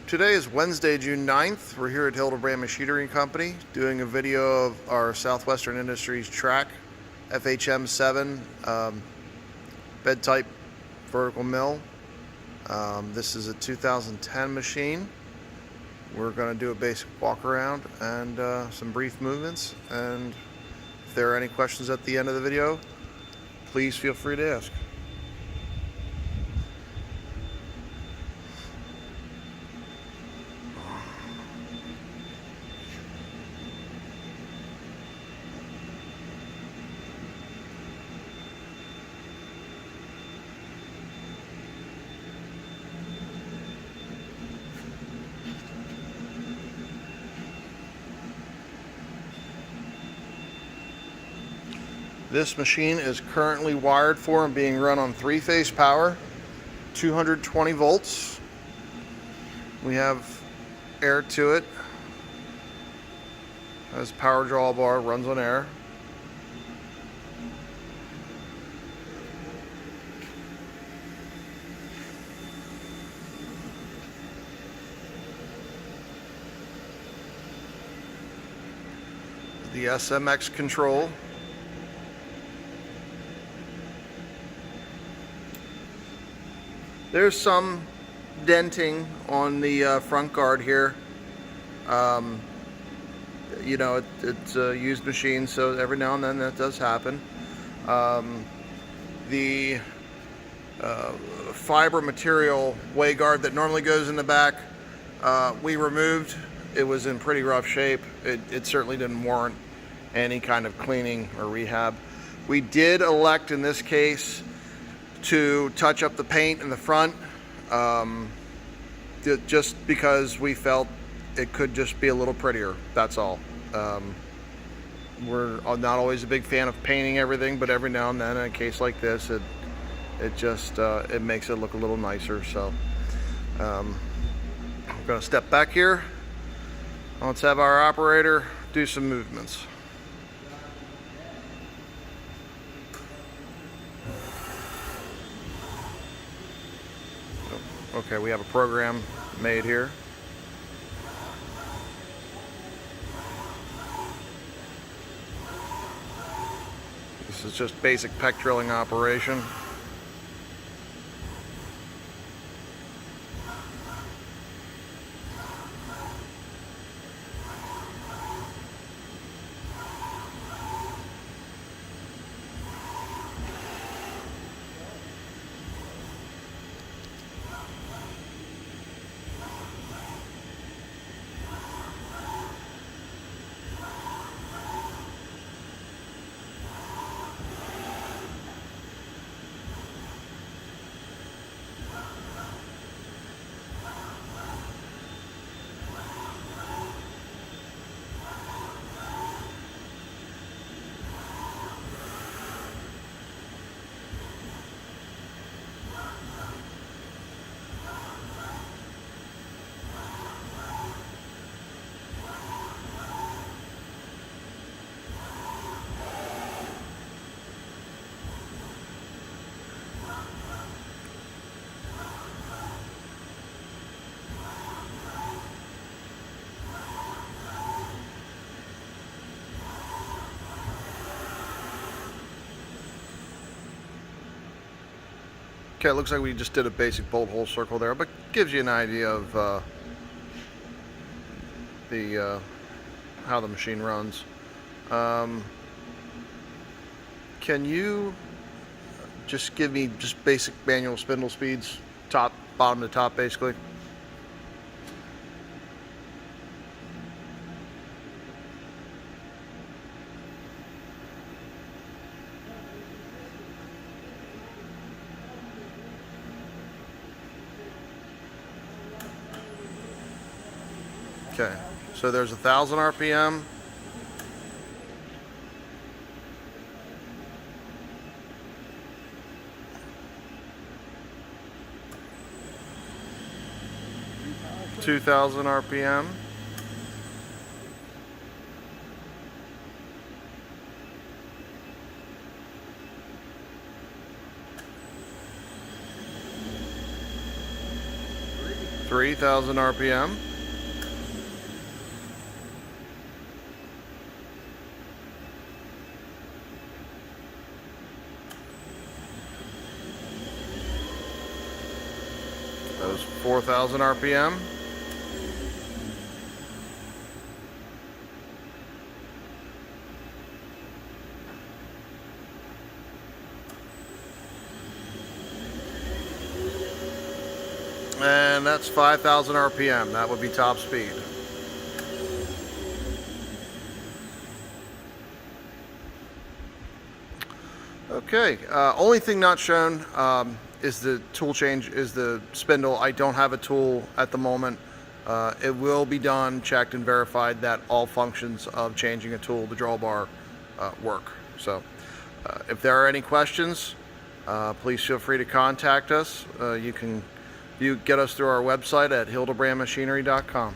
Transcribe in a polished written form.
Today is Wednesday, June 9th. We're here at Hildebrand Machinery Company doing a video of our Southwestern Industries Trak FHM7 bed type vertical mill. This is a 2010 machine. We're going to do a basic walk around and some brief movements, and if there are any questions at the end of the video, please feel free to ask. This machine is currently wired for and being run on 3-phase power, 220 volts. We have air to it. Has power draw bar, runs on air. The SMX control. There's some denting on the front guard here. You know, it's a used machine, so every now and then that does happen. The fiber material way guard that normally goes in the back, we removed. It was in pretty rough shape. It certainly didn't warrant any kind of cleaning or rehab. We did elect in this case to touch up the paint in the front, just because we felt it could just be a little prettier, that's all. We're not always a big fan of painting everything, but every now and then in a case like this, it just it makes it look a little nicer. So I'm going to step back here. Let's have our operator do some movements. Okay, we have a program made here. This is just basic peck drilling operation. Okay, it looks like we just did a basic bolt hole circle there, but gives you an idea of how the machine runs. Can you just give me just basic manual spindle speeds, top, bottom to top, basically? Okay, so there's 1,000 RPM. (2,000 RPM). 3,000 RPM. That was 4,000 RPM. And that's 5,000 RPM. That would be top speed. Okay, only thing not shown is the tool change, is the spindle. I don't have a tool at the moment. It will be done, checked, and verified that all functions of changing a tool, the drawbar, work. So if there are any questions, please feel free to contact us. You get us through our website at hildebrandmachinery.com.